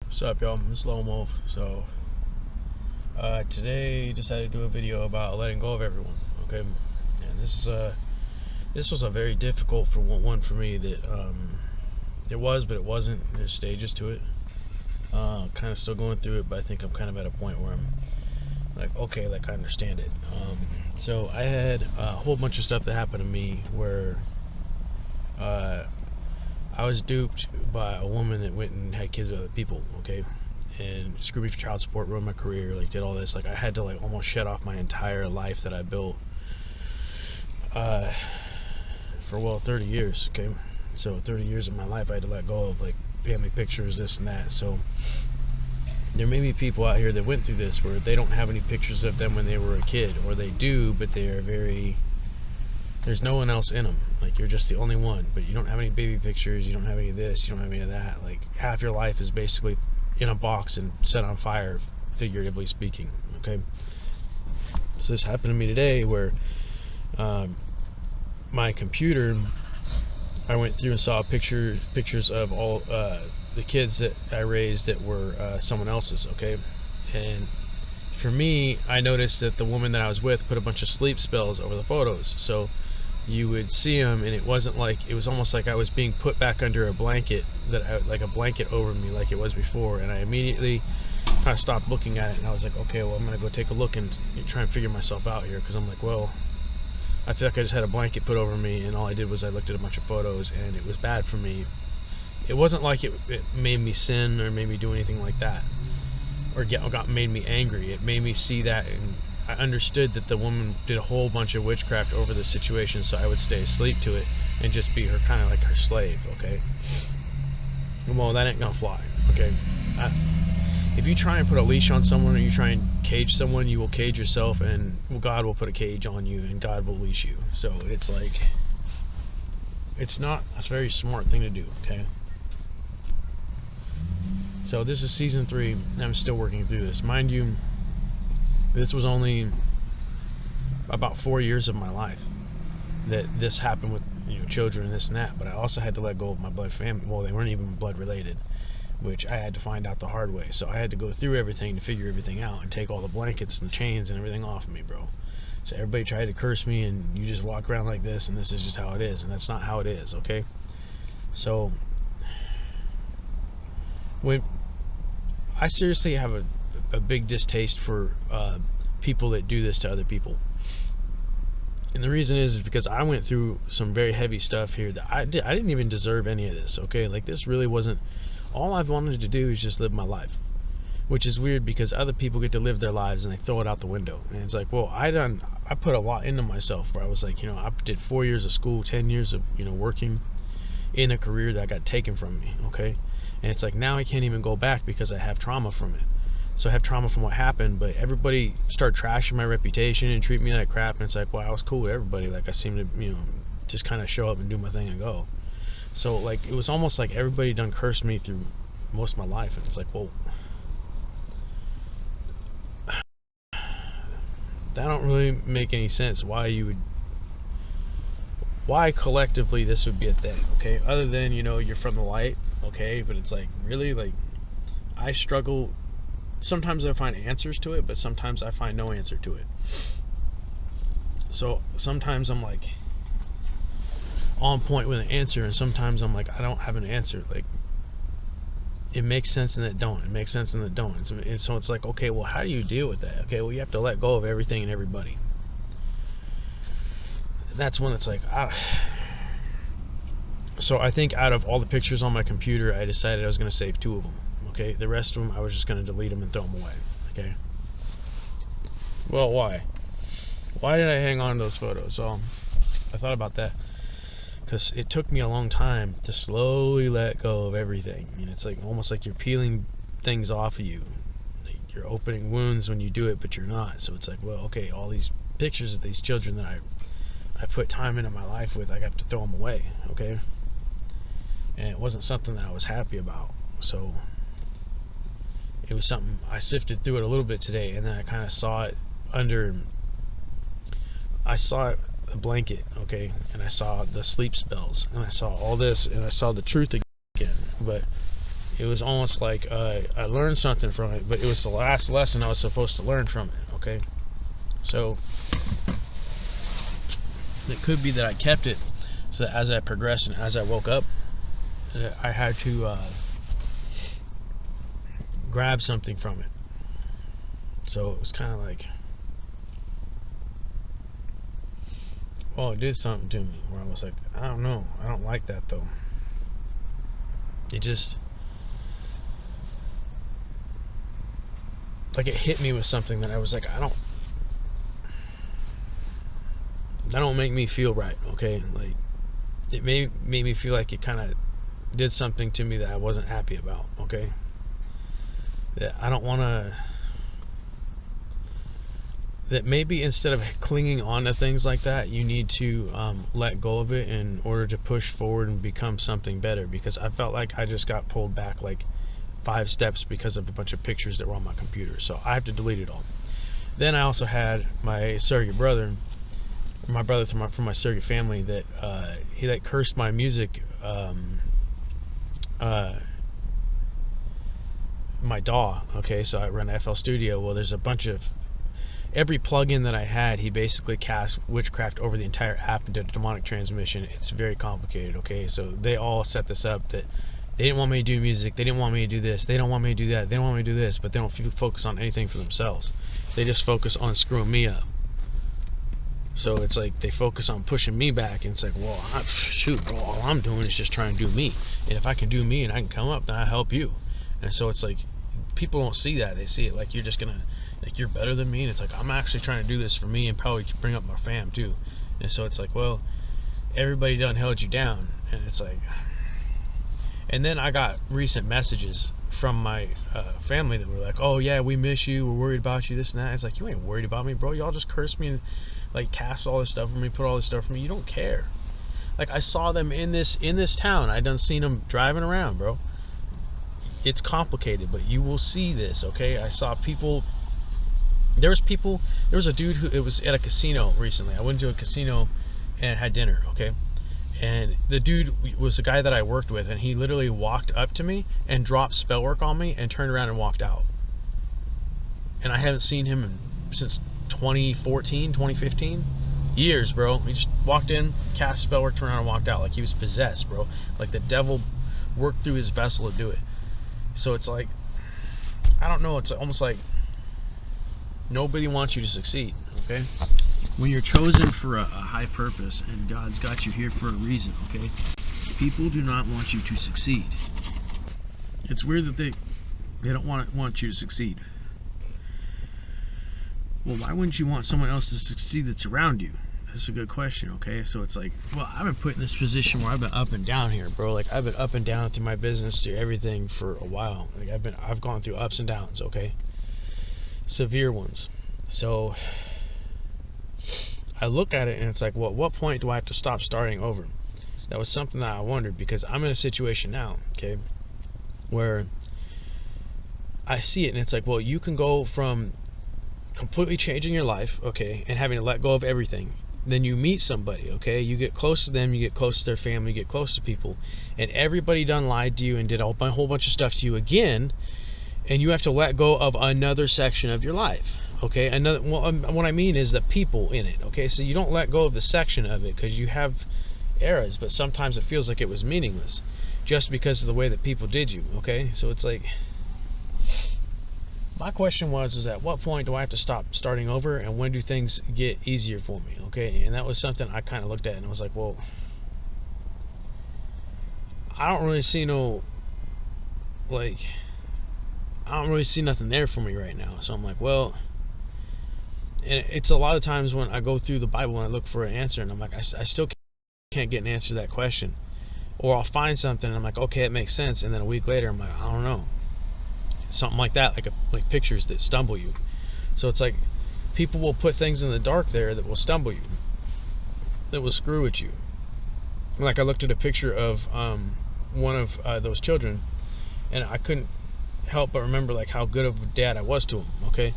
What's up, y'all? I'm Slow Mo. So, today decided to do a video about letting go of everyone. Okay, and this was a very difficult one for me. That it was, but it wasn't. There's stages to it. Kind of still going through it, but I think I'm kind of at a point where I'm like, okay, like I understand it. So I had a whole bunch of stuff that happened to me where I was duped by a woman that went and had kids with other people, okay? And screwed me for child support, ruined my career, like did all this. Like I had to like almost shut off my entire life that I built for 30 years, okay? So 30 years of my life I had to let go of, like family pictures, this and that. So there may be people out here that went through this where they don't have any pictures of them when they were a kid, or they do, but they are there's no one else in them. Like you're just the only one, but you don't have any baby pictures, you don't have any of this, you don't have any of that. Like half your life is basically in a box and set on fire, figuratively speaking, okay? So this happened to me today where my computer, I went through and saw pictures of all the kids that I raised that were someone else's, okay? And for me, I noticed that the woman that I was with put a bunch of sleep spells over the photos. So you would see them, and it wasn't like, it was almost like I was being put back under a blanket, like a blanket over me like it was before. And I immediately kind of stopped looking at it, and I was like, okay, well, I'm gonna go take a look and try and figure myself out here, because I'm like, well, I feel like I just had a blanket put over me, and all I did was I looked at a bunch of photos, and it was bad for me. It wasn't like it made me sin or made me do anything like that, or made me angry. It made me see that, and I understood that the woman did a whole bunch of witchcraft over the situation, so I would stay asleep to it and just be her, kind of like her slave, okay? Well, that ain't gonna fly, okay? If you try and put a leash on someone, or you try and cage someone, you will cage yourself, and God will put a cage on you, and God will leash you. So it's like, it's not a very smart thing to do, okay? So this is season 3, and I'm still working through this. Mind you, this was only about 4 years of my life that this happened with, children and this and that. But I also had to let go of my blood family. Well, they weren't even blood related, which I had to find out the hard way. So I had to go through everything to figure everything out and take all the blankets and chains and everything off of me, bro. So everybody tried to curse me, and you just walk around like this, and this is just how it is, and that's not how it is, okay? So when I seriously have a big distaste for people that do this to other people. And the reason is because I went through some very heavy stuff here that I didn't even deserve any of this, okay? Like, this really wasn't, all I've wanted to do is just live my life, which is weird because other people get to live their lives and they throw it out the window. And it's like, well, I put a lot into myself, where I was like, I did 4 years of school, 10 years of, working in a career that got taken from me, okay? And it's like, now I can't even go back because I have trauma from it. So I have trauma from what happened, but everybody started trashing my reputation and treat me like crap. And it's like, well, I was cool with everybody. Like, I seemed to, just kind of show up and do my thing and go. So, like, it was almost like everybody done cursed me through most of my life. And it's like, well, that don't really make any sense. Why collectively this would be a thing, okay? Other than, you're from the light, okay? But it's like, really, like, I struggle. Sometimes I find answers to it, but sometimes I find no answer to it. So sometimes I'm like on point with an answer, and sometimes I'm like, I don't have an answer. Like, it makes sense and it don't. It makes sense and it don't. And so it's like, okay, well, how do you deal with that? Okay, well, you have to let go of everything and everybody. That's when it's like, so I think out of all the pictures on my computer, I decided I was going to save 2 of them. Okay, the rest of them I was just going to delete them and throw them away. Okay. Well, why? Why did I hang on to those photos? Well, I thought about that because it took me a long time to slowly let go of everything. It's like almost like you're peeling things off of you. Like, you're opening wounds when you do it, but you're not. So it's like, well, okay, all these pictures of these children that I put time into my life with, I have to throw them away. Okay. And it wasn't something that I was happy about. So it was something I sifted through it a little bit today, and then I kind of saw it I saw a blanket, okay, and I saw the sleep spells, and I saw all this, and I saw the truth again. But it was almost like I learned something from it, but it was the last lesson I was supposed to learn from it. Okay, so it could be that I kept it, so that as I progressed and as I woke up, I had to grab something from it. So it was kind of like, well, it did something to me where I was like, I don't know, I don't like that though. It just, like, it hit me with something that I was like, that don't make me feel right. Okay, like, it made me feel like it kind of did something to me that I wasn't happy about. Okay, that I don't want to, that maybe instead of clinging on to things like that, you need to let go of it in order to push forward and become something better. Because I felt like I just got pulled back like 5 steps because of a bunch of pictures that were on my computer, so I have to delete it all. Then I also had my surrogate brother, my brother from my surrogate family, that he like cursed my music, my DAW. Okay, so I run FL Studio. Well, there's a bunch of, every plugin that I had, he basically cast witchcraft over the entire app into demonic transmission. It's very complicated. Okay, so they all set this up that they didn't want me to do music, they didn't want me to do this, they don't want me to do that, they don't want me to do this, but they don't focus on anything for themselves. They just focus on screwing me up. So it's like they focus on pushing me back, and it's like, well, shoot, bro, all I'm doing is just trying to do me. And if I can do me and I can come up, then I help you. And so it's like, people don't see that. They see it like you're just gonna, like, you're better than me. And it's like, I'm actually trying to do this for me and probably bring up my fam too. And so it's like, well, everybody done held you down. And it's like, and then I got recent messages from my family that were like, oh yeah, we miss you, we're worried about you, this and that. It's like, you ain't worried about me, bro. Y'all just cursed me and like cast all this stuff for me, put all this stuff for me. You don't care. Like, I saw them in this town. I done seen them driving around, bro. It's complicated, but you will see this. Okay, I saw people. There was a dude who, it was at a casino recently. I went to a casino and had dinner. Okay, and the dude was the guy that I worked with, and he literally walked up to me and dropped spell work on me and turned around and walked out. And I haven't seen him since 2014, 2015. Years, bro. He just walked in, cast spell work, turned around and walked out like he was possessed, bro. Like the devil worked through his vessel to do it. So it's like, I don't know, it's almost like nobody wants you to succeed. Okay, when you're chosen for a high purpose and God's got you here for a reason, okay, people do not want you to succeed. It's weird that they don't want you to succeed. Well, why wouldn't you want someone else to succeed that's around you? That's a good question. Okay, so it's like, well, I've been put in this position where I've been up and down here, bro. Like, I've been up and down through my business, through everything for a while. Like, I've gone through ups and downs. Okay, severe ones. So I look at it and it's like, well, at what point do I have to stop starting over? That was something that I wondered, because I'm in a situation now, okay, where I see it and it's like, well, you can go from completely changing your life, okay, and having to let go of everything. Then you meet somebody, okay, you get close to them, you get close to their family, you get close to people, and everybody done lied to you and did a whole bunch of stuff to you again, and you have to let go of another section of your life, okay. What I mean is the people in it, okay. So you don't let go of the section of it because you have eras, but sometimes it feels like it was meaningless just because of the way that people did you, okay. So it's like, my question was at what point do I have to stop starting over, and when do things get easier for me, okay? And that was something I kind of looked at and I was like, well, I don't really see nothing there for me right now. So I'm like, well, and it's a lot of times when I go through the Bible and I look for an answer and I'm like, I still can't get an answer to that question. Or I'll find something and I'm like, okay, it makes sense, and then a week later I'm like, I don't know. Something like that, like pictures that stumble you. So it's like, people will put things in the dark there that will stumble you, that will screw at you. Like, I looked at a picture of one of those children, and I couldn't help but remember like how good of a dad I was to him, okay.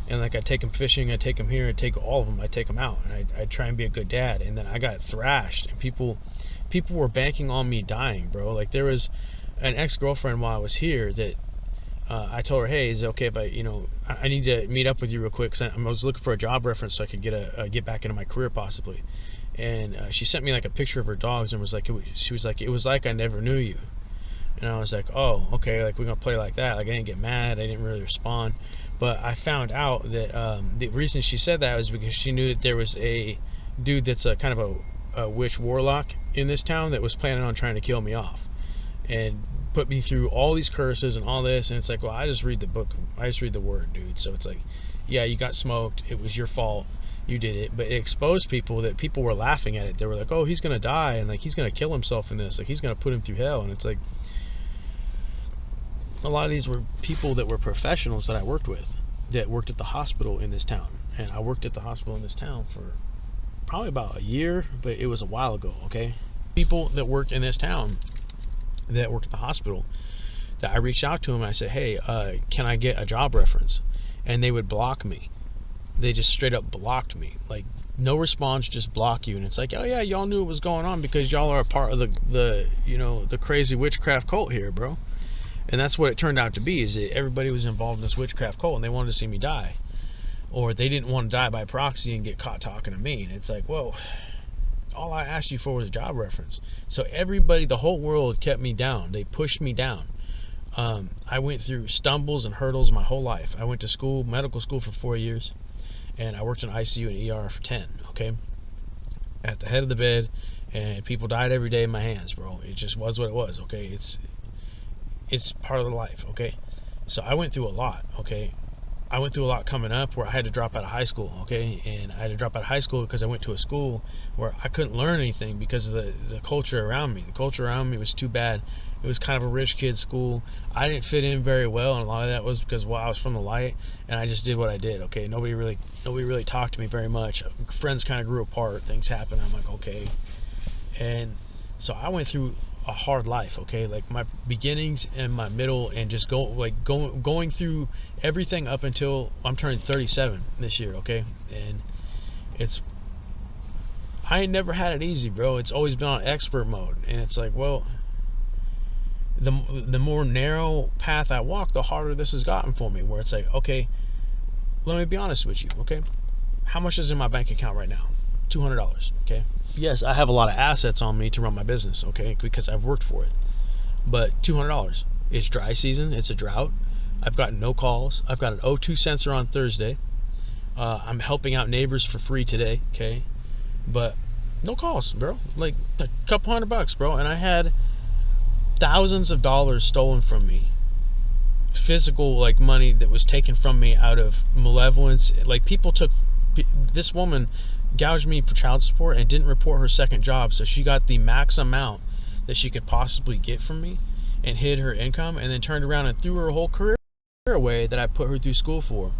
And like, I take him fishing, I take him here, I take all of them, I take them out, and I try and be a good dad. And then I got thrashed, and people were banking on me dying, bro. Like, there was an ex-girlfriend while I was here that I told her, hey, is it okay if I need to meet up with you real quick because I was looking for a job reference so I could get back into my career possibly. And she sent me like a picture of her dogs and was like, she was like, it was like I never knew you. And I was like, oh, okay, like we're gonna play like that. Like I didn't get mad, I didn't really respond. But I found out that the reason she said that was because she knew that there was a dude that's a kind of a witch warlock in this town that was planning on trying to kill me off and put me through all these curses and all this. And it's like, well, I just read the book, I just read the word, dude. So it's like, yeah, you got smoked, it was your fault, you did it. But it exposed people that people were laughing at it. They were like, oh, he's gonna die and like he's gonna kill himself in this, like he's gonna put him through hell. And it's like, a lot of these were people that were professionals that I worked with that worked at the hospital in this town. And I worked at the hospital in this town for probably about a year, but it was a while ago. Okay, people that worked in this town that worked at the hospital, that I reached out to them, I said, hey, can I get a job reference? And they would block me. They just straight up blocked me, like no response, just block you. And it's like, oh yeah, y'all knew what was going on because y'all are a part of the crazy witchcraft cult here, bro. And that's what it turned out to be, is that everybody was involved in this witchcraft cult and they wanted to see me die, or they didn't want to die by proxy and get caught talking to me. And it's like, whoa, all I asked you for was a job reference. So everybody, the whole world kept me down. They pushed me down. I went through stumbles and hurdles my whole life. I went to school, medical school, for 4 years, and I worked in ICU and ER for 10. Okay, at the head of the bed, and people died every day in my hands, bro. It just was what it was. Okay, it's part of the life. Okay, so I went through a lot. Okay, I went through a lot coming up where I had to drop out of high school. Okay, and I had to drop out of high school because I went to a school where I couldn't learn anything because of the culture around me. The culture around me was too bad. It was kind of a rich kid school. I didn't fit in very well, and a lot of that was because, well, I was from the light and I just did what I did. Okay, nobody really talked to me very much. Friends kind of grew apart, things happened. I'm like, okay. And so I went through a hard life. Okay, like my beginnings and my middle, and just going through everything up until I'm turning 37 this year. Okay, and I ain't never had it easy, bro. It's always been on expert mode. And it's like, well, the more narrow path I walk, the harder this has gotten for me, where it's like, okay, let me be honest with you. Okay, how much is in my bank account right now? $200. Okay, yes, I have a lot of assets on me to run my business, okay, because I've worked for it. But $200, it's dry season, it's a drought, I've got no calls, I've got an O2 sensor on Thursday, I'm helping out neighbors for free today. Okay, but no calls, bro. Like a couple $100, bro. And I had thousands of dollars stolen from me, physical, like money that was taken from me out of malevolence. Like this woman gouged me for child support and didn't report her second job, so she got the max amount that she could possibly get from me and hid her income, and then turned around and threw her whole career away that I put her through school for,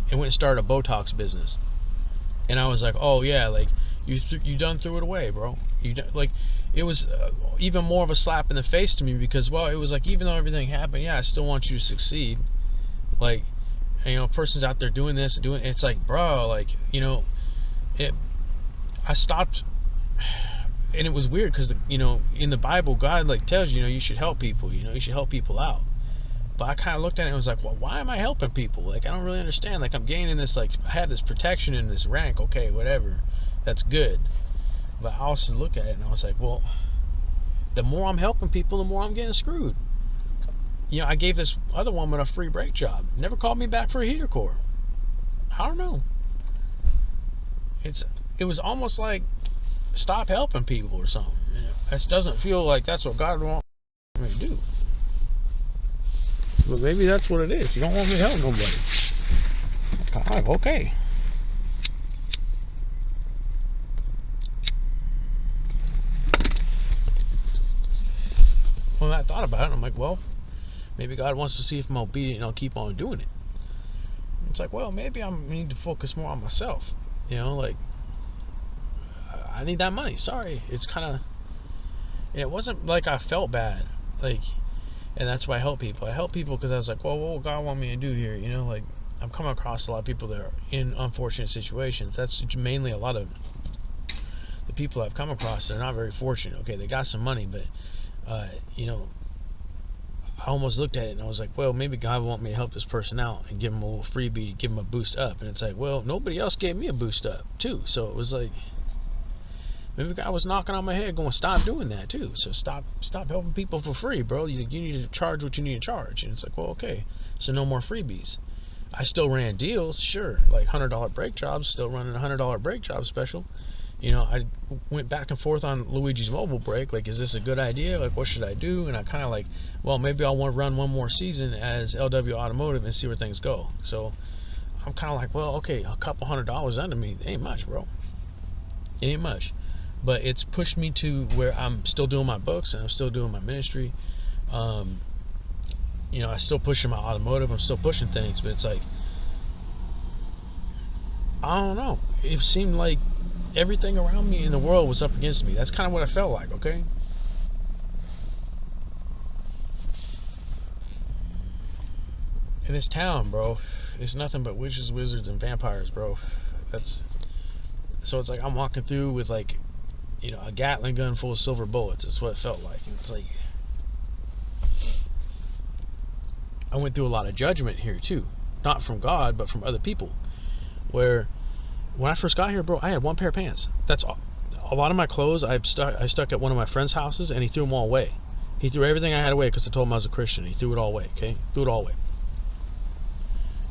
and went and started a Botox business. And I was like, oh yeah, like you done threw it away, bro. Like it was even more of a slap in the face to me, because, well, it was like, even though everything happened, yeah, I still want you to succeed. Like, a person's out there doing this and doing, it's like, bro, like, I stopped. And it was weird because, in the Bible, God like tells you, you should help people, you should help people out. But I kind of looked at it and was like, well, why am I helping people? Like, I don't really understand. Like, I'm gaining this, like, I have this protection and this rank. Okay, whatever, that's good. But I also look at it and I was like, well, the more I'm helping people, the more I'm getting screwed. I gave this other woman a free brake job. Never called me back for a heater core. I don't know. It was almost like, stop helping people or something. It doesn't feel like that's what God wants me to do. But maybe that's what it is. You don't want me to help nobody. God, okay. When I thought about it, I'm like, well, maybe God wants to see if I'm obedient and I'll keep on doing it. It's like, well, maybe I need to focus more on myself. Like, I need that money. Sorry. It's kind of, it wasn't like I felt bad. Like, and that's why I help people. I help people because I was like, well, what will God want me to do here? Like, I'm coming across a lot of people that are in unfortunate situations. That's mainly a lot of the people I've come across. They're not very fortunate. Okay, they got some money, but almost looked at it and I was like, well, maybe God will want me to help this person out and give him a little freebie, give him a boost up. And it's like, well, nobody else gave me a boost up too. So it was like, maybe God was knocking on my head going, stop doing that too. So stop helping people for free, bro. You need to charge what you need to charge. And it's like, well, okay, so no more freebies. I still ran deals, sure, like $100 brake jobs, still running a $100 brake job special. You know, I went back and forth on Luigi's Mobile Brake, like, is this a good idea? Like, what should I do? And I kind of like, well, maybe I'll want to run one more season as LW Automotive and see where things go. So I'm kind of like, well, okay, a couple $100 under me ain't much, bro. It ain't much. But it's pushed me to where I'm still doing my books and I'm still doing my ministry. You know, I'm still pushing my automotive, I'm still pushing things, but it's like, I don't know. It seemed like everything around me in the world was up against me. That's kind of what I felt like, okay? In this town, bro, it's nothing but witches, wizards, and vampires, bro. So it's like I'm walking through with, like, you know, a Gatling gun full of silver bullets. That's what it felt like. And it's like, I went through a lot of judgment here too, not from God but from other people, where when I first got here, bro, I had one pair of pants. That's all. A lot of my clothes I stuck at one of my friend's houses, and he threw them all away. He threw everything I had away because I told him I was a Christian. He threw it all away. Okay, threw it all away.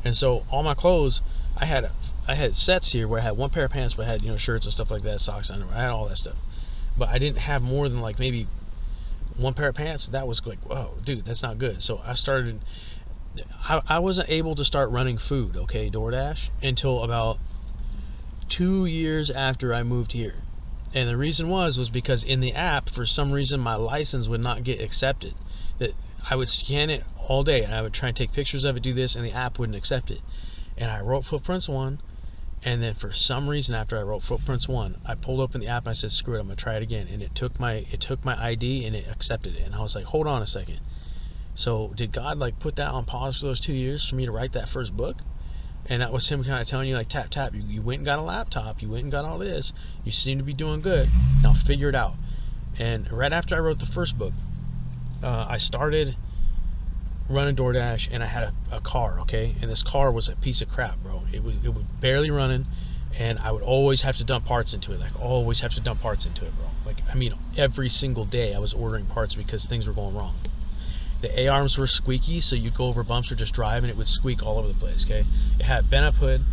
And so all my clothes, I had sets here where I had one pair of pants, but I had, you know, shirts and stuff like that, socks, underwear. I had all that stuff, but I didn't have more than like maybe one pair of pants. That was like, whoa, dude, that's not good. So I wasn't able to start running food, okay, DoorDash, until about 2 years after I moved here. And the reason was because in the app, for some reason, my license would not get accepted. That I would scan it all day and I would try and take pictures of it, do this, and the app wouldn't accept it. And I wrote Footprints 1, and then for some reason after I wrote Footprints 1, I pulled open the app and I said, screw it, I'm gonna try it again. And it took my ID and it accepted it. And I was like, hold on a second. So did God like put that on pause for those 2 years for me to write that first book? And that was him kind of telling you, like, tap, tap, you went and got a laptop, you went and got all this, you seem to be doing good, now figure it out. And right after I wrote the first book, I started running DoorDash, and I had a car, okay? And this car was a piece of crap, bro. It was barely running, and I would always have to dump parts into it, like, always have to dump parts into it, bro. Like, I mean, every single day I was ordering parts because things were going wrong. The A-arms were squeaky, so you'd go over bumps or just drive and it would squeak all over the place, okay? It had bent up hood.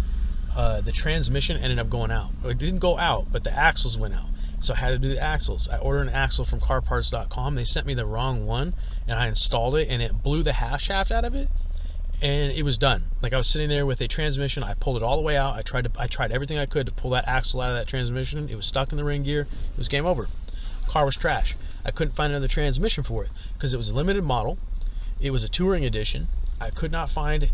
The transmission ended up going out. It didn't go out, but the axles went out. So I had to do the axles. I ordered an axle from carparts.com. They sent me the wrong one, and I installed it, and it blew the half shaft out of it, and it was done. Like, I was sitting there with a transmission. I pulled it all the way out. I tried everything I could to pull that axle out of that transmission. It was stuck in the ring gear. It was game over. Car was trash. I couldn't find another transmission for it because it was a limited model. It was a touring edition. I could not find,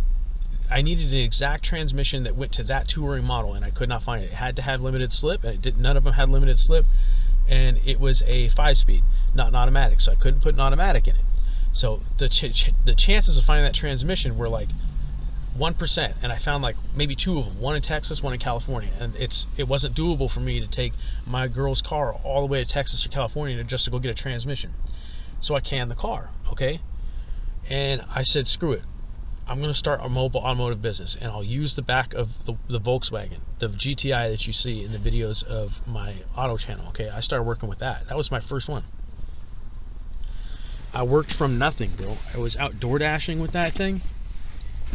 I needed an exact transmission that went to that touring model, and I could not find it. It had to have limited slip, and none of them had limited slip, and it was a 5-speed, not an automatic, so I couldn't put an automatic in it. So the chances of finding that transmission were like 1%, and I found like maybe 2 of them, one in Texas, one in California, and it wasn't doable for me to take my girl's car all the way to Texas or California just to go get a transmission. So I canned the car, okay? And I said, screw it. I'm going to start a mobile automotive business, and I'll use the back of the Volkswagen, the GTI that you see in the videos of my auto channel, okay? I started working with that. That was my first one. I worked from nothing, bro. I was out door dashing with that thing,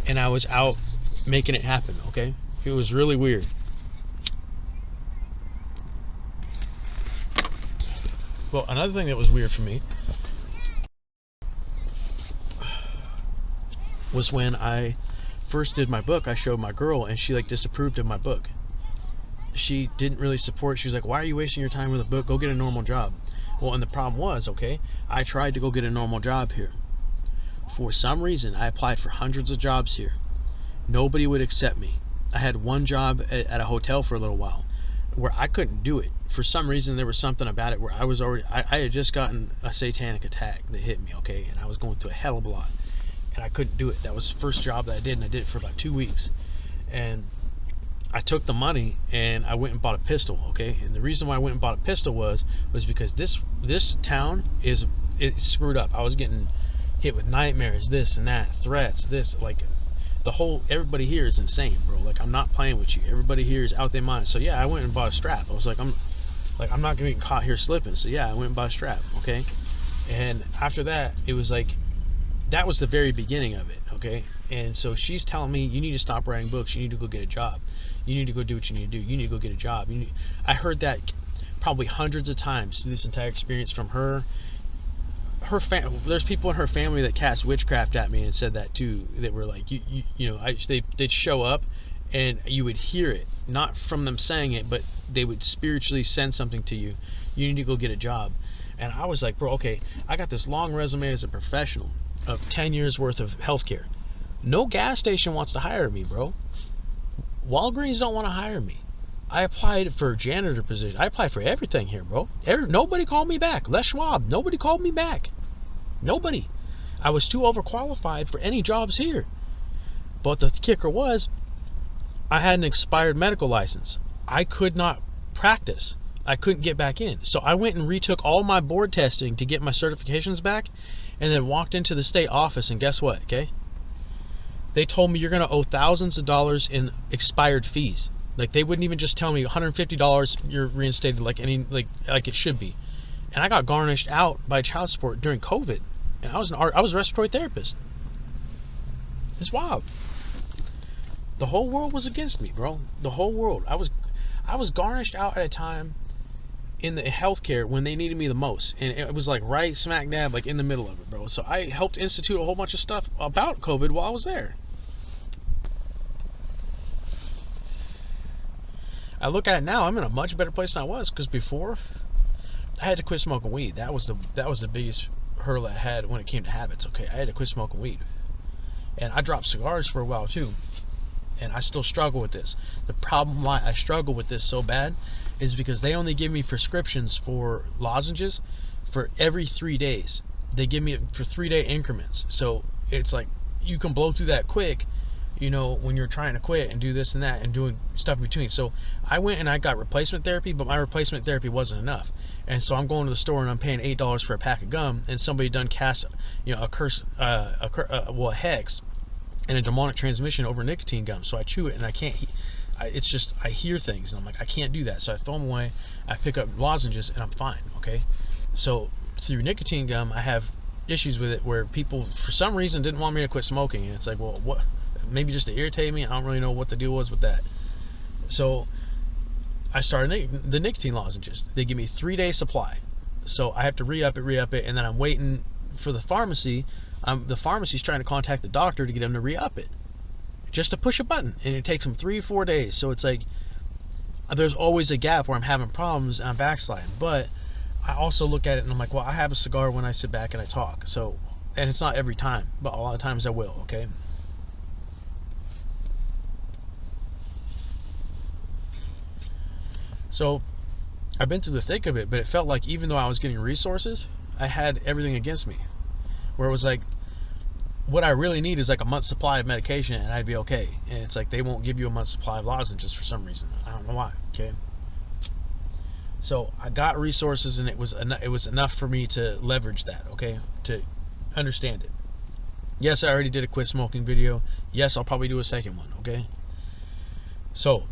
and I was out making it happen, okay? It was really weird. Well, another thing that was weird for me was when I first did my book. I showed my girl, and she like disapproved of my book. She didn't really support. She was like, why are you wasting your time with a book? Go get a normal job. Well, and the problem was, okay, I tried to go get a normal job here. For some reason, I applied for hundreds of jobs here. Nobody would accept me. I had one job at a hotel for a little while where I couldn't do it. For some reason, there was something about it where I had just gotten a satanic attack that hit me, okay, and I was going through a hell of a lot, and I couldn't do it. That was the first job that I did, and I did it for about 2 weeks. And I took the money and I went and bought a pistol, okay? And the reason why I went and bought a pistol was because this town it's screwed up. I was getting hit with nightmares, this and that, threats, this, like, everybody here is insane, bro. Like, I'm not playing with you. Everybody here is out their mind. So yeah, I went and bought a strap. I was like, I'm not gonna get caught here slipping. So yeah, I went and bought a strap, okay? And after that, it was like, that was the very beginning of it, okay? And so she's telling me, you need to stop writing books. You need to go get a job. You need to go do what you need to do. You need to go get a job. I heard that probably hundreds of times through this entire experience from her. There's people in her family that cast witchcraft at me and said that too. That were like, they'd show up, and you would hear it, not from them saying it, but they would spiritually send something to you. You need to go get a job. And I was like, bro, okay, I got this long resume as a professional of 10 years worth of healthcare. No gas station wants to hire me, bro. Walgreens don't want to hire me. I applied for a janitor position. I applied for everything here, bro. Nobody called me back. Les Schwab, nobody called me back. Nobody. I was too overqualified for any jobs here. But the kicker was, I had an expired medical license. I could not practice. I couldn't get back in. So I went and retook all my board testing to get my certifications back, and then walked into the state office, and guess what, okay? They told me you're going to owe thousands of dollars in expired fees. Like, they wouldn't even just tell me $150 you're reinstated like it should be. And I got garnished out by child support during COVID. And I was a respiratory therapist. It's wild. The whole world was against me, bro. The whole world. I was garnished out at a time in the healthcare when they needed me the most, and it was like right smack dab, like in the middle of it, bro. So I helped institute a whole bunch of stuff about COVID while I was there. I look at it now, I'm in a much better place than I was, because before I had to quit smoking weed. That was the biggest hurdle I had when it came to habits. Okay, I had to quit smoking weed, and I dropped cigars for a while too, and I still struggle with this. The problem why I struggle with this so bad is because they only give me prescriptions for lozenges for every 3 days. They give me it for 3-day increments. So it's like, you can blow through that quick, you know, when you're trying to quit and do this and that and doing stuff in between. So I went and I got replacement therapy, but my replacement therapy wasn't enough. And so I'm going to the store and I'm paying $8 for a pack of gum, and somebody done cast, a hex and a demonic transmission over nicotine gum. So I chew it and I can't. It's just, I hear things and I'm like, I can't do that. So I throw them away. I pick up lozenges and I'm fine. Okay. So through nicotine gum, I have issues with it where people for some reason didn't want me to quit smoking, and it's like, well, what? Maybe just to irritate me. I don't really know what the deal was with that. So I started the nicotine lozenges. They give me 3-day supply. So I have to re-up it, and then I'm waiting for the pharmacy. The pharmacy's trying to contact the doctor to get him to re-up it, just to push a button, and it takes them 3-4 days. So it's like, there's always a gap where I'm having problems and I'm backsliding. But I also look at it and I'm like, well, I have a cigar when I sit back and I talk. So, and it's not every time, but a lot of times I will. Okay. So I've been through the thick of it, but it felt like even though I was getting resources, I had everything against me, where it was like, what I really need is like a month's supply of medication and I'd be okay. And it's like, they won't give you a month's supply of lozenges for some reason. I don't know why. Okay. So I got resources, and it was enough for me to leverage that. Okay. To understand it. Yes, I already did a quit smoking video. Yes, I'll probably do a second one. Okay. So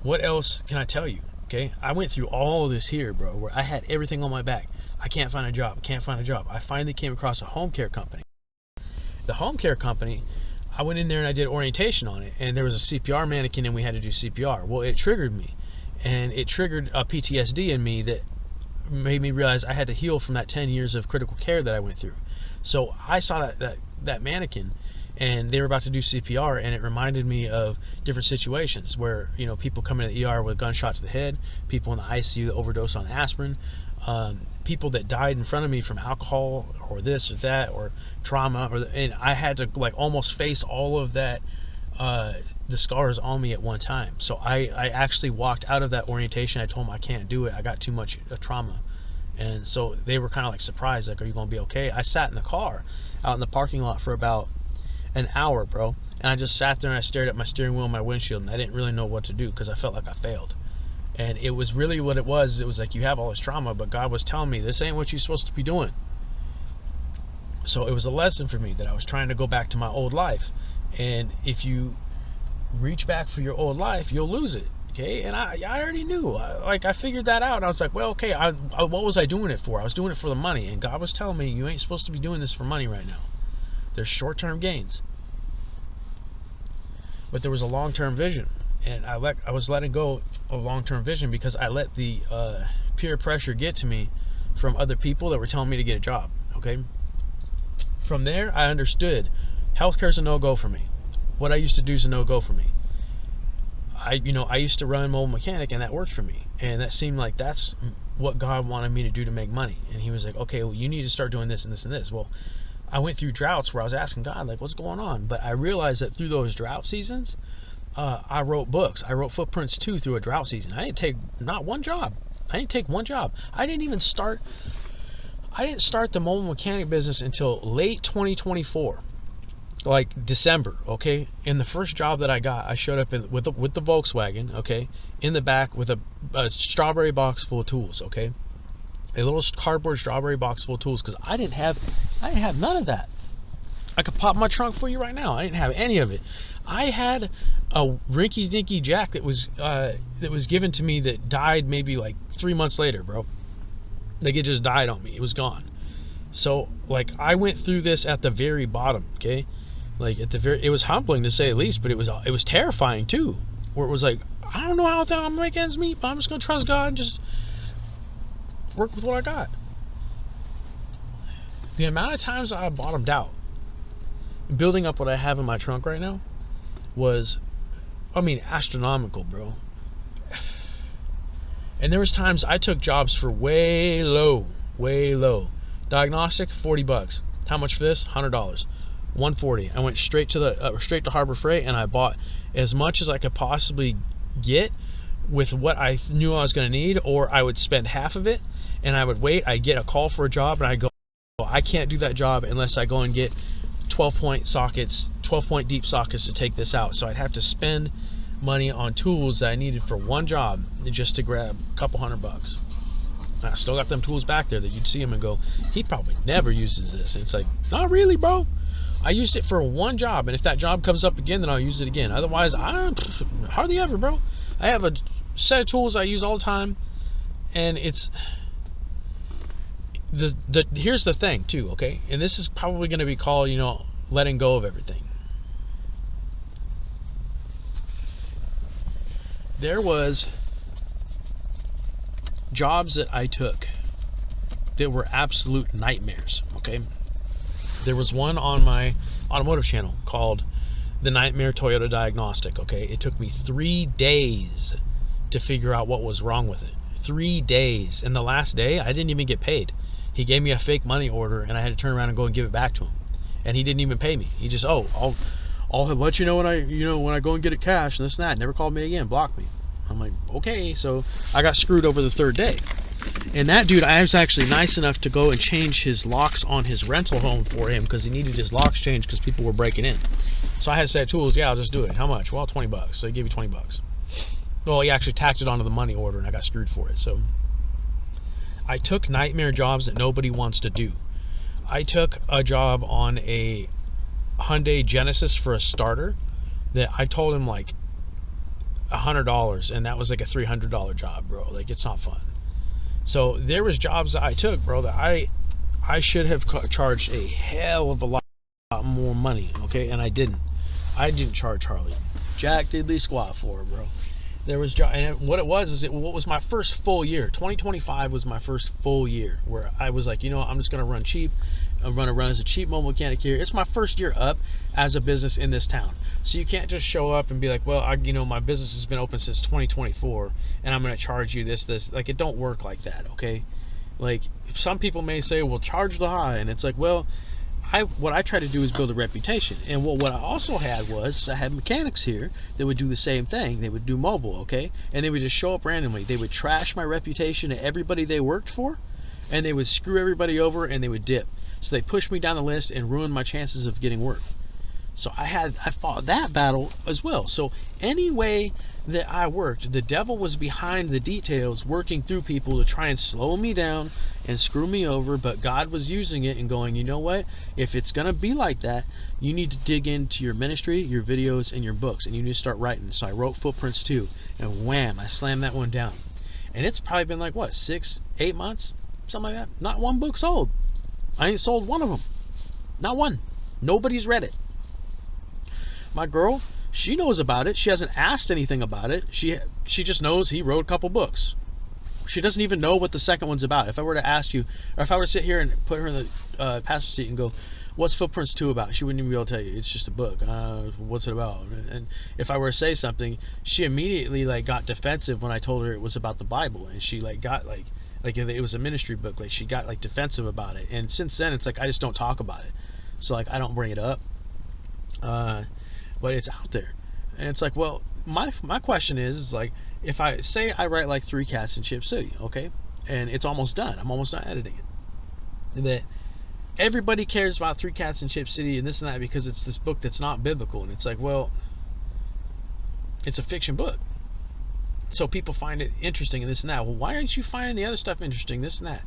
what else can I tell you? Okay, I went through all this here, bro, where I had everything on my back. I can't find a job. I finally came across a home care company. The home care company, I went in there and I did orientation on it, and there was a CPR mannequin and we had to do CPR. Well, it triggered me, and it triggered a PTSD in me that made me realize I had to heal from that 10 years of critical care that I went through. So I saw that mannequin, and they were about to do CPR, and it reminded me of different situations where, you know, people come into the ER with a gunshot to the head, people in the ICU that overdose on aspirin, people that died in front of me from alcohol or this or that or trauma, and I had to like almost face all of that, the scars on me at one time. So I actually walked out of that orientation. I told them I can't do it. I got too much trauma. And so they were kind of like surprised, like, are you going to be okay? I sat in the car out in the parking lot for about an hour, bro, and I just sat there and I stared at my steering wheel and my windshield, and I didn't really know what to do because I felt like I failed. And it was really what it was. It was like, you have all this trauma, but God was telling me, this ain't what you're supposed to be doing. So it was a lesson for me that I was trying to go back to my old life. And if you reach back for your old life, you'll lose it. Okay, and I already knew. I figured that out. And I was like, well, okay, what was I doing it for? I was doing it for the money. And God was telling me, you ain't supposed to be doing this for money right now. There's short-term gains. But there was a long-term vision. And I was letting go of long-term vision because I let the peer pressure get to me from other people that were telling me to get a job. Okay? From there, I understood healthcare is a no-go for me. What I used to do is a no-go for me. I used to run mobile mechanic, and that worked for me, and that seemed like that's what God wanted me to do to make money. And he was like, okay, well, you need to start doing this and this and this. Well, I went through droughts where I was asking God, like, what's going on? But I realized that through those drought seasons, I wrote books. I wrote Footprints 2 through a drought season. I didn't take not one job. I didn't take one job. I didn't start the mobile mechanic business until late 2024. Like December, okay? And the first job that I got, I showed up with the Volkswagen, okay, in the back with a strawberry box full of tools, okay, a little cardboard strawberry box full of tools, because I didn't have none of that. I could pop my trunk for you right now. I didn't have any of it. I had a rinky-dinky jack that was given to me that died maybe like 3 months later, bro. Like, it just died on me. It was gone. So like, I went through this at the very bottom, okay. Like it was humbling to say the least, but it was terrifying too. Where it was like, I don't know how I'm gonna make ends meet, but I'm just gonna trust God and just work with what I got. The amount of times I bottomed out, building up what I have in my trunk right now, was, astronomical, bro. And there was times I took jobs for way low. Diagnostic, $40. How much for this? $100. $140. I went straight to Harbor Freight, and I bought as much as I could possibly get with what I knew I was going to need, or I would spend half of it, and I would wait. I'd get a call for a job, and I go, well, I can't do that job unless I go and get 12-point sockets, 12-point deep sockets to take this out. So I'd have to spend money on tools that I needed for one job just to grab a couple $100. I still got them tools back there that you'd see him and go, he probably never uses this. And it's like, not really, bro. I used it for one job, and if that job comes up again, then I'll use it again. Otherwise, hardly ever, bro. I have a set of tools I use all the time, and it's here's the thing too, okay? And this is probably going to be called, letting go of everything. There was jobs that I took that were absolute nightmares, okay? There was one on my automotive channel called The Nightmare Toyota Diagnostic, okay? It took me 3 days to figure out what was wrong with it. 3 days. And the last day, I didn't even get paid. He gave me a fake money order, and I had to turn around and go and give it back to him. And he didn't even pay me. He just, I'll let you know when I go and get it cash and this and that. Never called me again, blocked me. I'm like, okay. So I got screwed over the 3rd day. And that dude, I was actually nice enough to go and change his locks on his rental home for him because he needed his locks changed because people were breaking in. So I had set tools. Yeah, I'll just do it. How much? Well, $20. So he gave me $20. Well, he actually tacked it onto the money order, and I got screwed for it. So I took nightmare jobs that nobody wants to do. I took a job on a Hyundai Genesis for a starter that I told him like $100, and that was like a $300 job, bro. Like, it's not fun. So there was jobs that I took, bro, that I should have charged a hell of a lot more money, okay? And I didn't charge Harley jack diddly squat for it, bro. There was and what it was is what was my first full year. 2025 was my first full year where I was like, I'm just gonna run cheap. I'm gonna run as a cheap mobile mechanic here. It's my first year up as a business in this town, so you can't just show up and be like, well, my business has been open since 2024, and I'm gonna charge you this. Like, it don't work like that, okay? Like, some people may say, well, charge the high, and it's like, well, what I try to do is build a reputation. And what I also had was, I had mechanics here that would do the same thing. They would do mobile, okay? And they would just show up randomly. They would trash my reputation to everybody they worked for, and they would screw everybody over, and they would dip. So they pushed me down the list and ruined my chances of getting work. So I fought that battle as well. So any way that I worked, the devil was behind the details, working through people to try and slow me down and screw me over. But God was using it and going, you know what? If it's going to be like that, you need to dig into your ministry, your videos, and your books, and you need to start writing. So I wrote Footprints 2, and wham, I slammed that one down. And it's probably been like, what, 6-8 months? Something like that. Not one book sold. I ain't sold one of them. Not one. Nobody's read it. My girl, she knows about it. She hasn't asked anything about it. She just knows he wrote a couple books. She doesn't even know what the second one's about. If I were to ask you, or if I were to sit here and put her in the passenger seat and go, what's Footprints 2 about? She wouldn't even be able to tell you. It's just a book. What's it about? And if I were to say something, she immediately like got defensive when I told her it was about the Bible, and she like got like it was a ministry book. Like she got like defensive about it. And since then, it's like I just don't talk about it. So like I don't bring it up. But it's out there. And it's like, well, my question is like, if I say I write like 3 Cats in Chip City, okay, and it's almost done, I'm almost done editing it, and that everybody cares about 3 Cats in Chip City and this and that because it's this book that's not biblical. And it's like, well, it's a fiction book, so people find it interesting and this and that. Well, why aren't you finding the other stuff interesting, this and that?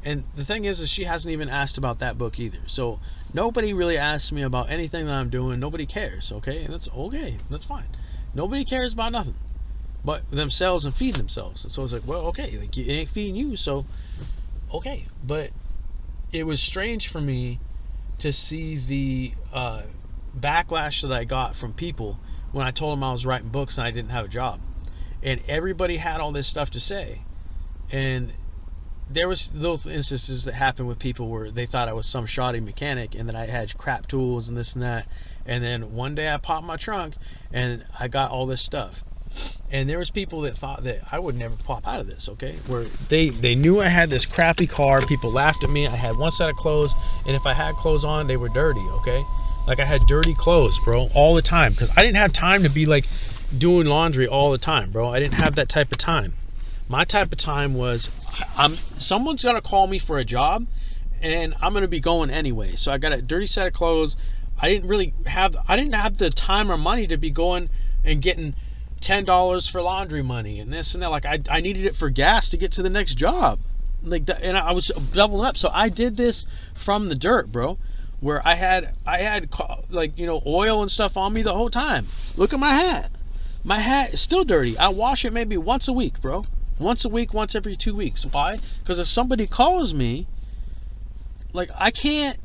And the thing is she hasn't even asked about that book either. So nobody really asks me about anything that I'm doing. Nobody cares, okay? And that's okay. That's fine. Nobody cares about nothing but themselves and feeding themselves. And so it's like, well, okay, like it ain't feeding you, so okay. But it was strange for me to see the backlash that I got from people when I told them I was writing books and I didn't have a job. And everybody had all this stuff to say. And there was those instances that happened with people where they thought I was some shoddy mechanic and that I had crap tools and this and that. And then one day I popped my trunk and I got all this stuff. And there was people that thought that I would never pop out of this, okay? Where they knew I had this crappy car. People laughed at me. I had one set of clothes, and if I had clothes on, they were dirty, okay? Like I had dirty clothes, bro, all the time, because I didn't have time to be like doing laundry all the time, bro. I didn't have that type of time. My type of time was someone's gonna call me for a job and I'm gonna be going anyway. So I got a dirty set of clothes. I didn't have the time or money to be going and getting $10 for laundry money and this and that. Like I needed it for gas to get to the next job. Like that, and I was doubling up. So I did this from the dirt, bro. Where I had like, you know, oil and stuff on me the whole time. Look at my hat. My hat is still dirty. I wash it maybe once a week, bro. Once a week, once every 2 weeks. Why? Because if somebody calls me, like I can't.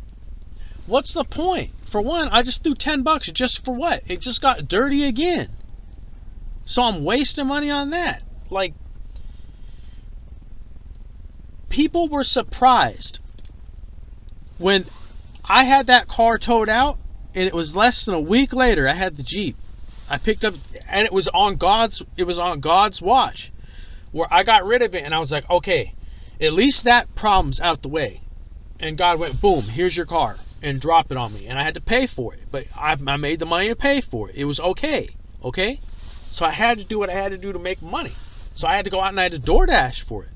What's the point? For one, I just threw $10 just for what? It just got dirty again. So I'm wasting money on that. Like, people were surprised when I had that car towed out, and it was less than a week later I had the Jeep. I picked up, and it was on God's watch, where I got rid of it, and I was like, okay, at least that problem's out the way. And God went, boom, here's your car, and dropped it on me, and I had to pay for it, but I made the money to pay for it. It was okay. So I had to do what I had to do to make money. So I had to go out and I had to DoorDash for it.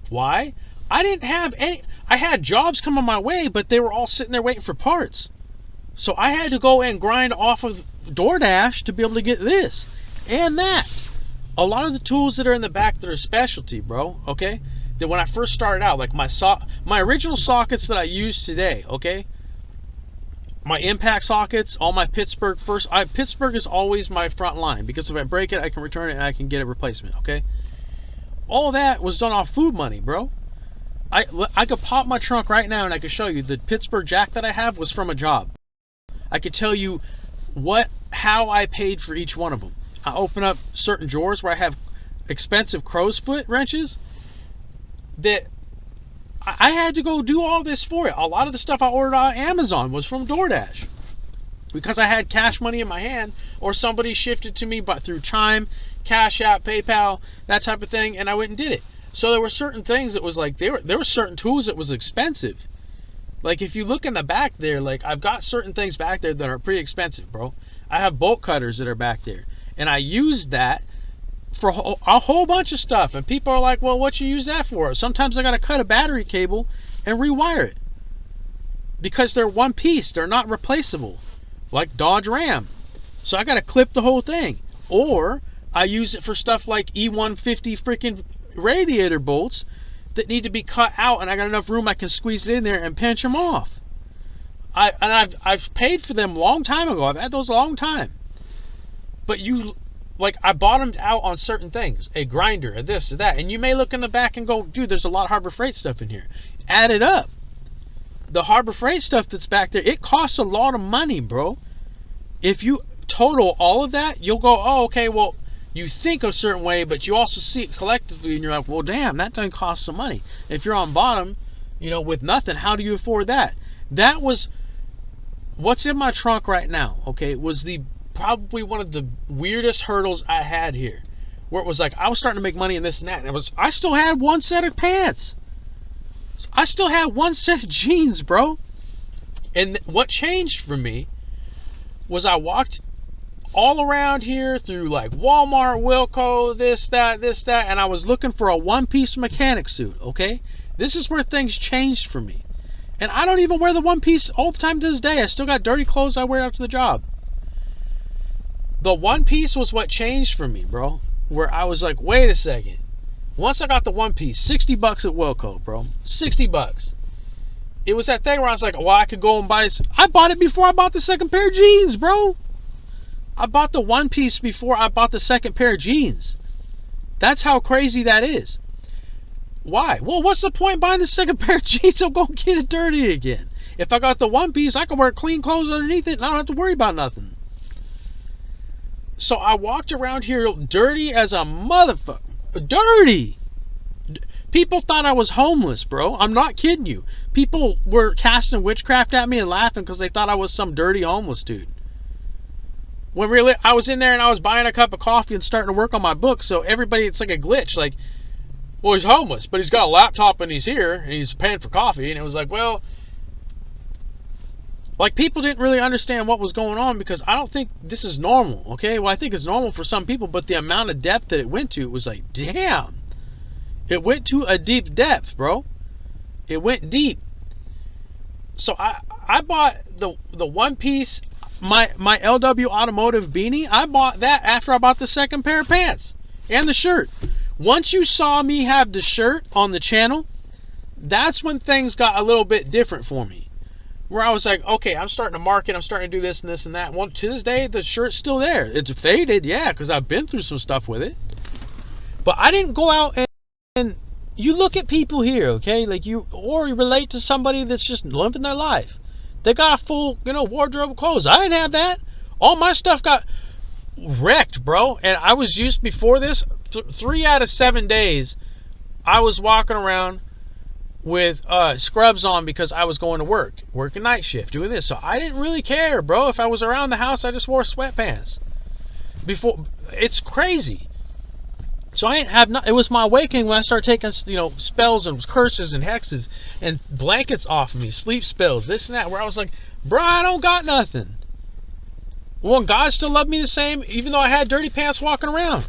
Why? I didn't have any. I had jobs coming my way, but they were all sitting there waiting for parts. So I had to go and grind off of DoorDash to be able to get this and that. A lot of the tools that are in the back that are specialty, bro, okay? That when I first started out, like my original sockets that I use today, okay? My impact sockets, all my Pittsburgh Pittsburgh is always my front line, because if I break it, I can return it and I can get a replacement, okay? All that was done off food money, bro. I could pop my trunk right now and I could show you the Pittsburgh jack that I have was from a job. I could tell you how I paid for each one of them. I open up certain drawers where I have expensive crow's foot wrenches that I had to go do all this for it. A lot of the stuff I ordered on Amazon was from DoorDash because I had cash money in my hand, or somebody shifted to me through Chime, Cash App, PayPal, that type of thing, and I went and did it. So there were certain things that was like, there were certain tools that was expensive. Like if you look in the back there, like I've got certain things back there that are pretty expensive, bro. I have bolt cutters that are back there, and I used that for a whole bunch of stuff, and people are like, well, what you use that for? Sometimes I gotta cut a battery cable and rewire it because they're one piece, they're not replaceable. like Dodge Ram. So I got to clip the whole thing. Or I use it for stuff like E150 freaking radiator bolts that need to be cut out, and I got enough room I can squeeze it in there and pinch them off. I've paid for them a long time ago. I've had those a long time. But I bottomed out on certain things. A grinder, a this, a that. And you may look in the back and go, dude, there's a lot of Harbor Freight stuff in here. Add it up. The Harbor Freight stuff that's back there, it costs a lot of money, bro. If you total all of that, you'll go, oh, okay, well, you think a certain way, but you also see it collectively, and you're like, well, damn, that doesn't cost some money. If you're on bottom, with nothing, how do you afford that? That was what's in my trunk right now, okay, was probably one of the weirdest hurdles I had here, where it was like I was starting to make money in this and that, and I still had one set of pants. I still had one set of jeans, bro. And what changed for me was I walked all around here through like Walmart, Wilco, this, that, and I was looking for a one-piece mechanic suit, okay? This is where things changed for me. And I don't even wear the one piece all the time to this day. I still got dirty clothes I wear after the job. The one piece was what changed for me, bro. Where I was like, wait a second. Once I got the one piece, 60 bucks at Wilco, bro. 60 bucks. It was that thing where I was like, well, I could go and buy this. I bought it before I bought the second pair of jeans, bro. I bought the one piece before I bought the second pair of jeans. That's how crazy that is. Why? Well, what's the point buying the second pair of jeans? I'll go get it dirty again. If I got the one piece, I can wear clean clothes underneath it and I don't have to worry about nothing. So I walked around here dirty as a motherfucker. Dirty! People thought I was homeless, bro. I'm not kidding you. People were casting witchcraft at me and laughing because they thought I was some dirty homeless dude. When really, I was in there and I was buying a cup of coffee and starting to work on my book, so everybody, it's like a glitch. Like, well, he's homeless, but he's got a laptop and he's here and he's paying for coffee. And it was like, well, like people didn't really understand what was going on because I don't think this is normal, okay? Well, I think it's normal for some people, but the amount of depth that it went to, it was like, damn. It went to a deep depth, bro. It went deep. So I bought the one piece, my LW Automotive beanie. I bought that after I bought the second pair of pants and the shirt. Once you saw me have the shirt on the channel, that's when things got a little bit different for me. Where I was like, okay, I'm starting to market, I'm starting to do this and this and that. Well, to this day, the shirt's still there. It's faded, yeah, because I've been through some stuff with it. But I didn't go out and you look at people here, okay? Like you relate to somebody that's just living their life. They got a full, wardrobe of clothes. I didn't have that. All my stuff got wrecked, bro. And I was used before this, 3 out of 7 days, I was walking around with scrubs on because I was going to work a night shift, doing this. So I didn't really care, bro. If I was around the house, I just wore sweatpants. It's crazy. So I didn't have it was my awakening when I started taking, spells and curses and hexes and blankets off of me, sleep spells, this and that, where I was like, bro, I don't got nothing. Well, God still loved me the same, even though I had dirty pants walking around.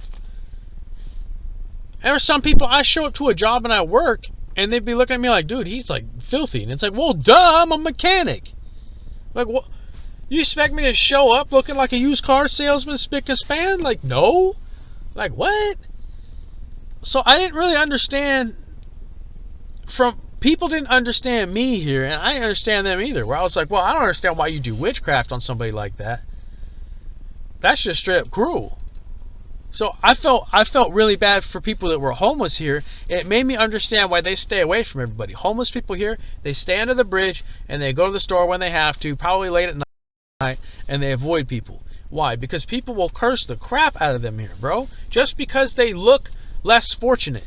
There are some people, I show up to a job and I work, and they'd be looking at me like, dude, he's like filthy. And it's like, well, duh, I'm a mechanic. Like, what? You expect me to show up looking like a used car salesman, spick and span? Like, no. Like, what? So I didn't really understand people didn't understand me here, and I didn't understand them either. Where I was like, well, I don't understand why you do witchcraft on somebody like that. That's just straight up cruel. So I felt really bad for people that were homeless here. It made me understand why they stay away from everybody. Homeless people here, they stay under the bridge and they go to the store when they have to, probably late at night, and they avoid people. Why? Because people will curse the crap out of them here, bro. Just because they look less fortunate.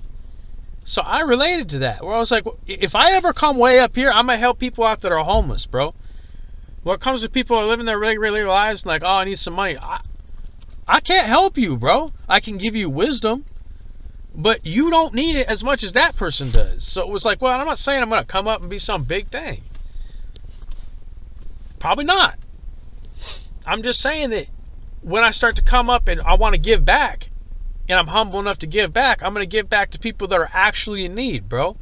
So I related to that, where I was like, if I ever come way up here, I'm gonna help people out that are homeless, bro. When it comes to people who are living their regular lives and like, oh, I need some money, I can't help you, bro. I can give you wisdom, but you don't need it as much as that person does. So it was like, well, I'm not saying I'm gonna come up and be some big thing. Probably not. I'm just saying that when I start to come up and I want to give back, and I'm humble enough to give back, I'm going to give back to people that are actually in need, bro.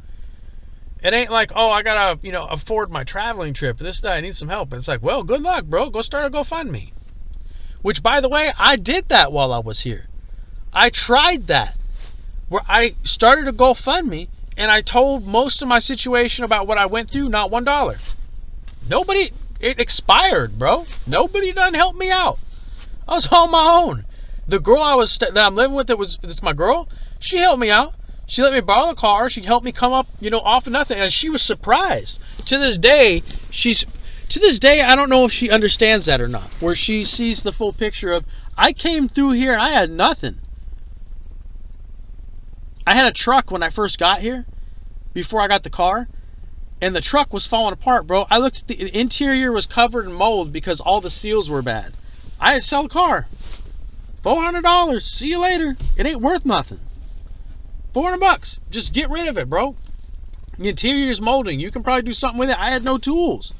It ain't like, oh, I gotta, afford my traveling trip. This, that, I need some help. It's like, well, good luck, bro. Go start a GoFundMe. Which, by the way, I did that while I was here. I tried that. Where I started a GoFundMe, and I told most of my situation about what I went through, not $1. Nobody, it expired, bro. Nobody done helped me out. I was on my own. The girl that I'm living with, that's my girl, she helped me out. She let me borrow the car. She helped me come up, off of nothing. And she was surprised. To this day, I don't know if she understands that or not. Where she sees the full picture of, I came through here and I had nothing. I had a truck when I first got here, before I got the car. And the truck was falling apart, bro. I looked at the interior was covered in mold because all the seals were bad. I had to sell the car. $400. See you later. It ain't worth nothing. $400. Just get rid of it, bro. The interior is molding. You can probably do something with it. I had no tools.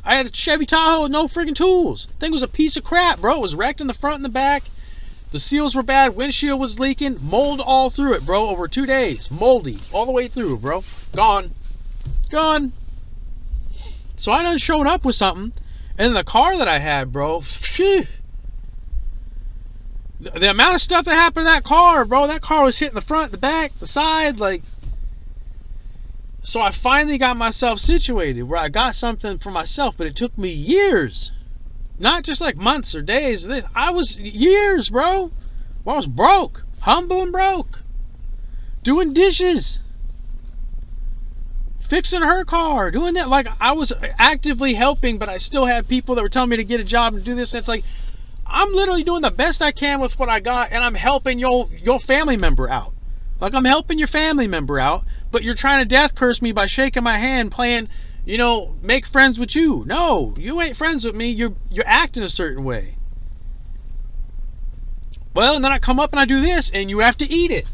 I had a Chevy Tahoe with no freaking tools. Thing was a piece of crap, bro. It was wrecked in the front and the back. The seals were bad. Windshield was leaking. Mold all through it, bro. Over 2 days. Moldy. All the way through, bro. Gone. Gone. So I done showed up with something. And the car that I had, bro. Phew. The amount of stuff that happened to that car, bro. That car was hitting the front, the back, the side, like. So I finally got myself situated where I got something for myself, but it took me years. Not just like months or days. I was years, bro. I was broke. Humble and broke. Doing dishes. Fixing her car. Doing that. Like, I was actively helping, but I still had people that were telling me to get a job and do this. And it's like, I'm literally doing the best I can with what I got, and I'm helping your family member out. Like, I'm helping your family member out, but you're trying to death curse me by shaking my hand, playing, make friends with you. No, you ain't friends with me. You're acting a certain way. Well, and then I come up and I do this, and you have to eat it.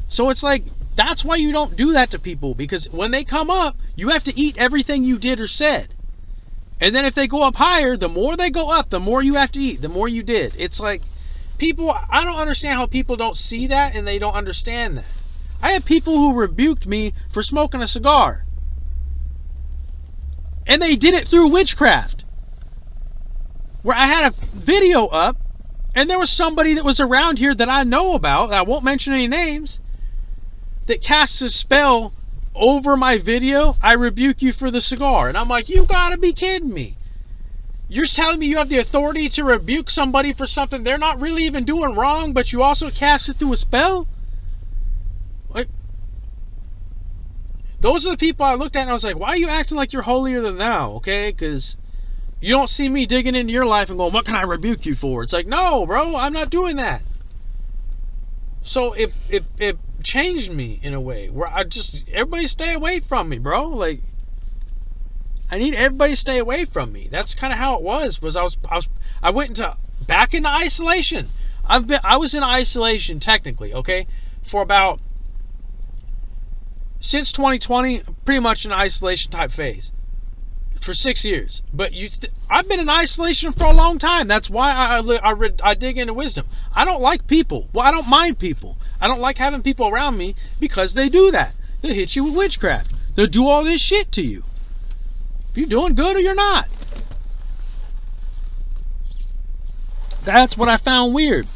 So it's like, that's why you don't do that to people, because when they come up, you have to eat everything you did or said. And then if they go up higher, the more they go up, the more you have to eat, the more you did. It's like, people, I don't understand how people don't see that and they don't understand that. I had people who rebuked me for smoking a cigar. And they did it through witchcraft. Where I had a video up, and there was somebody that was around here that I know about, I won't mention any names, that casts a spell over my video. I rebuke you for the cigar. And I'm like, you gotta be kidding me. You're telling me you have the authority to rebuke somebody for something they're not really even doing wrong, but you also cast it through a spell? Like, those are the people I looked at and I was like, why are you acting like you're holier than thou, okay? Because you don't see me digging into your life and going, what can I rebuke you for? It's like, no, bro, I'm not doing that. So it changed me in a way where everybody stay away from me, bro. Like, I need everybody to stay away from me. That's kind of how it was I went back into isolation. I was in isolation technically, okay, for about, since 2020, pretty much an isolation type phase for 6 years. But I've been in isolation for a long time. That's why I dig into wisdom. I don't like people. Well, I don't mind people. I don't like having people around me because they do that. They hit you with witchcraft. They'll do all this shit to you. If you're doing good or you're not. That's what I found weird.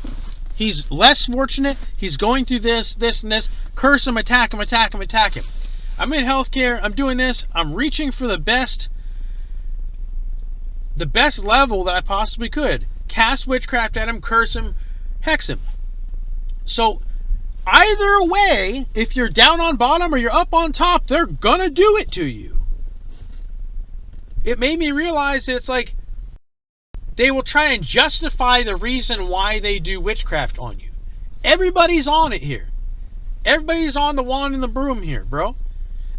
He's less fortunate. He's going through this, and this. Curse him, attack him, attack him, attack him. I'm in healthcare. I'm doing this. I'm reaching for the best level that I possibly could. Cast witchcraft at him, curse him, hex him. So either way, if you're down on bottom or you're up on top, they're gonna do it to you. It made me realize that it's like they will try and justify the reason why they do witchcraft on you. Everybody's on it here. Everybody's on the wand and the broom here, bro.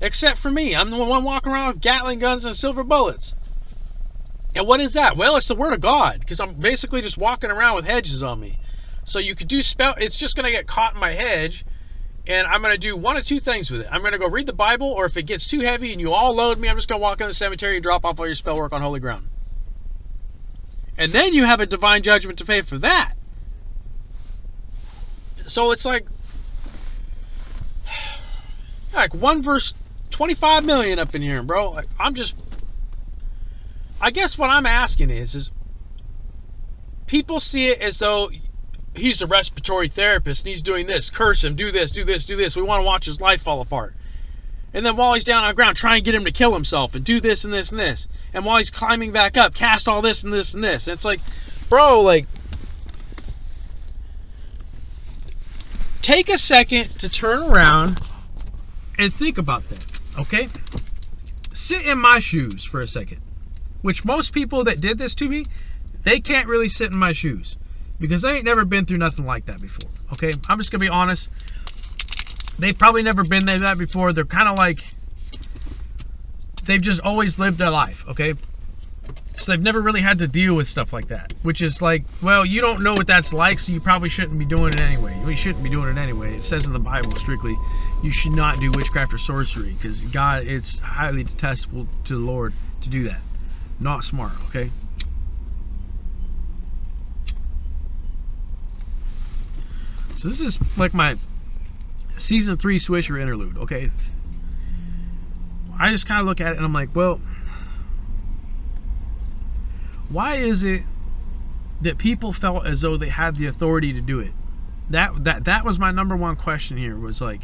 Except for me. I'm the one walking around with Gatling guns and silver bullets. And what is that? Well, it's the word of God, because I'm basically just walking around with hedges on me. So you could do spell. It's just going to get caught in my hedge, and I'm going to do one of two things with it. I'm going to go read the Bible, or if it gets too heavy and you all load me, I'm just going to walk in the cemetery and drop off all your spell work on holy ground. And then you have a divine judgment to pay for that. So it's like one verse 25 million up in here, bro. Like, I guess what I'm asking is people see it as though he's a respiratory therapist and he's doing this. Curse him, do this, do this, do this. We want to watch his life fall apart. And then while he's down on the ground, try and get him to kill himself and do this and this and this. And while he's climbing back up, cast all this and this and this. And it's like, bro, like, take a second to turn around and think about that, okay? Sit in my shoes for a second. Which most people that did this to me, they can't really sit in my shoes. Because they ain't never been through nothing like that before, okay? I'm just going to be honest. They've probably never been there that before. They're kind of like, they've just always lived their life, okay? So they've never really had to deal with stuff like that. Which is like, well, you don't know what that's like, so you probably shouldn't be doing it anyway. You shouldn't be doing it anyway. It says in the Bible, strictly, you should not do witchcraft or sorcery. Because God, it's highly detestable to the Lord to do that. Not smart, okay? So this is like my season 3 Swisher interlude, okay? I just kind of look at it and I'm like, well, why is it that people felt as though they had the authority to do it? That was my number one question here, was like,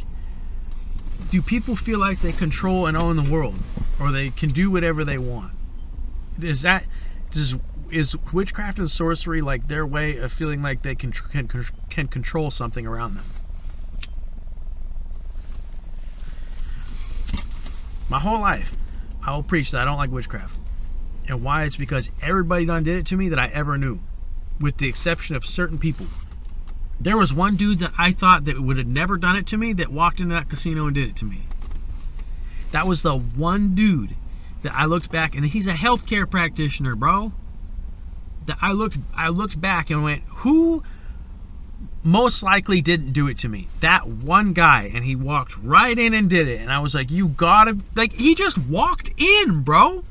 do people feel like they control and own the world, or they can do whatever they want? Is witchcraft and sorcery like their way of feeling like they can control something around them? My whole life, I will preach that I don't like witchcraft. And why? It's because everybody done did it to me that I ever knew, with the exception of certain people. There was one dude that I thought that would have never done it to me that walked into that casino and did it to me. That was the one dude that I looked back, and he's a healthcare practitioner, bro. That I looked back and went, who most likely didn't do it to me? That one guy. And he walked right in and did it. And I was like, you gotta, like, he just walked in, bro.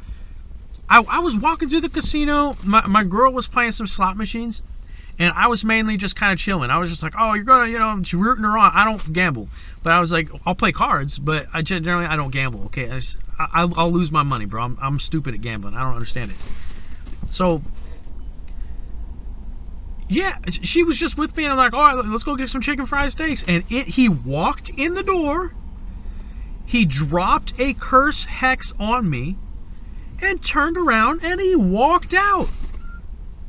I was walking through the casino. My girl was playing some slot machines, and I was mainly just kind of chilling. I was just like, oh, you're gonna, you know, she's rooting her on. I don't gamble, but I was like, I'll play cards, but I generally don't gamble. Okay, I'll lose my money, bro. I'm stupid at gambling. I don't understand it. So yeah, she was just with me, and I'm like, all right, let's go get some chicken fried steaks. And he walked in the door, he dropped a curse hex on me, and turned around and he walked out.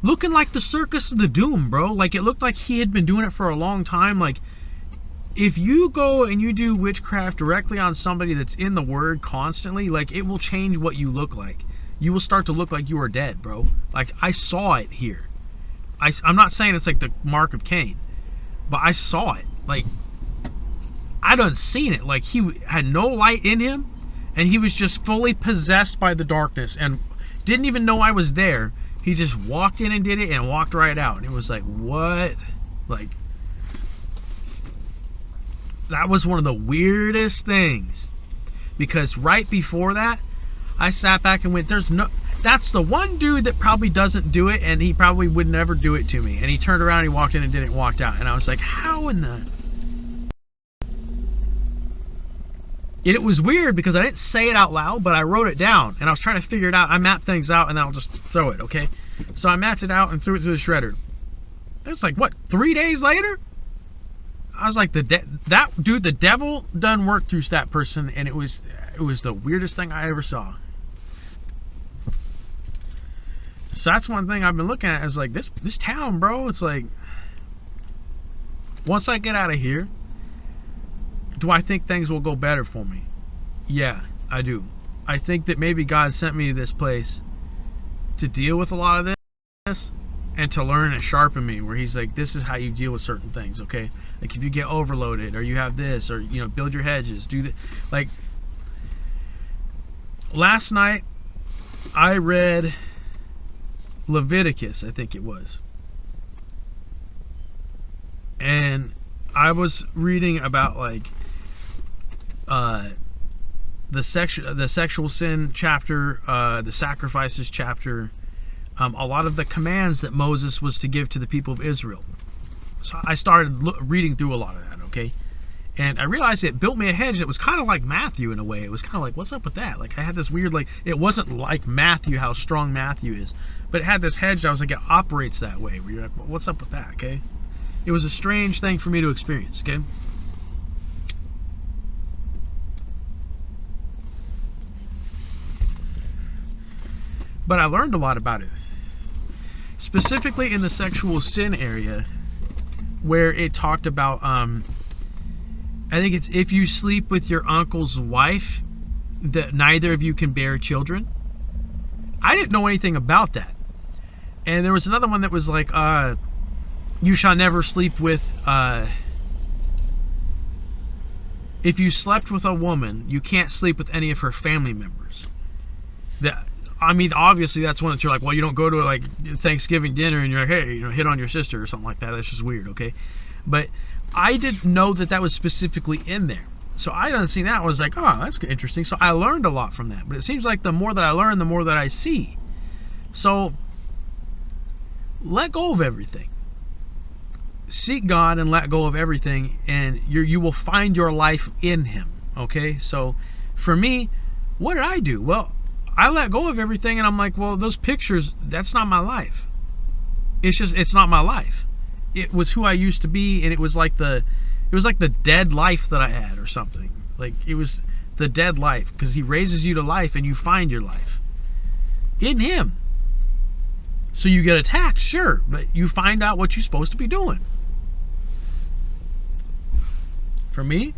Looking like the Circus of the Doom, bro. Like, it looked like he had been doing it for a long time. Like, if you go and you do witchcraft directly on somebody that's in the Word constantly, like, it will change what you look like. You will start to look like you are dead, bro. Like, I saw it here. I'm not saying it's like the mark of Cain, but I saw it. Like, I done seen it. Like, he had no light in him, and he was just fully possessed by the darkness and didn't even know I was there. He just walked in and did it and walked right out. And it was like, what? Like, that was one of the weirdest things. Because right before that, I sat back and went, that's the one dude that probably doesn't do it, and he probably would never do it to me. And he turned around, he walked in and did it and walked out. And I was like, how in the... And it was weird because I didn't say it out loud, but I wrote it down. And I was trying to figure it out. I mapped things out, and then I'll just throw it, okay? So I mapped it out and threw it to the shredder. It was like, what, 3 days later? I was like, that dude, the devil done work through that person, and it was the weirdest thing I ever saw. So that's one thing I've been looking at, is like, this town, bro. It's like, once I get out of here, do I think things will go better for me? Yeah, I do. I think that maybe God sent me to this place to deal with a lot of this and to learn and sharpen me, where he's like, this is how you deal with certain things, okay? Like, if you get overloaded, or you have this, or, you know, build your hedges, do that. Like, last night I read Leviticus, I think it was, and I was reading about, like, the sexual sin chapter, the sacrifices chapter, a lot of the commands that Moses was to give to the people of Israel. So I started reading through a lot of that, okay? And I realized it built me a hedge that was kind of like Matthew in a way. It was kind of like, what's up with that? Like I had this weird, like, it wasn't like Matthew, how strong Matthew is, but it had this hedge that I was like, it operates that way, where you're like, well, what's up with that, okay? It was a strange thing for me to experience, okay? But I learned a lot about it. Specifically in the sexual sin area, where it talked about, I think it's if you sleep with your uncle's wife, that neither of you can bear children. I didn't know anything about that. And there was another one that was like, you shall never sleep with, if you slept with a woman, you can't sleep with any of her family members. That, I mean, obviously that's one that you're like, well, you don't go to like Thanksgiving dinner and you're like, hey, you know, hit on your sister or something like that. That's just weird, okay? But I didn't know that that was specifically in there. So I done seen that, I was like, oh, that's interesting. So I learned a lot from that. But it seems like the more that I learn, the more that I see. So let go of everything. Seek God and let go of everything, and you will find your life in Him. Okay? So for me, what did I do? Well, I let go of everything, and I'm like, well, those pictures, that's not my life. It's not my life. It was who I used to be, and it was like the dead life that I had or something. Like, it was the dead life, because He raises you to life, and you find your life in Him. So you get attacked, sure, but you find out what you're supposed to be doing. For me,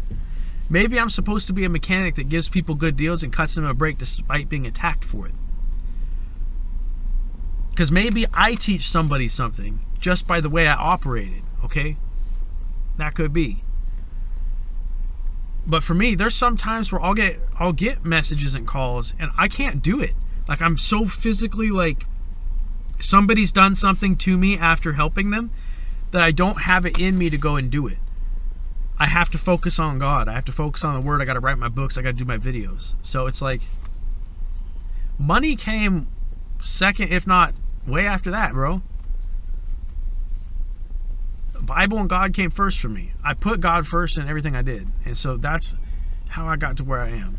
maybe I'm supposed to be a mechanic that gives people good deals and cuts them a break despite being attacked for it. Because maybe I teach somebody something just by the way I operated, okay? That could be. But for me, there's some times where I'll get messages and calls and I can't do it. Like, I'm so physically, like, somebody's done something to me after helping them that I don't have it in me to go and do it. I have to focus on God. I have to focus on the Word. I got to write my books. I got to do my videos. So it's like, money came second, if not way after that, bro. The Bible and God came first for me. I put God first in everything I did. And so that's how I got to where I am.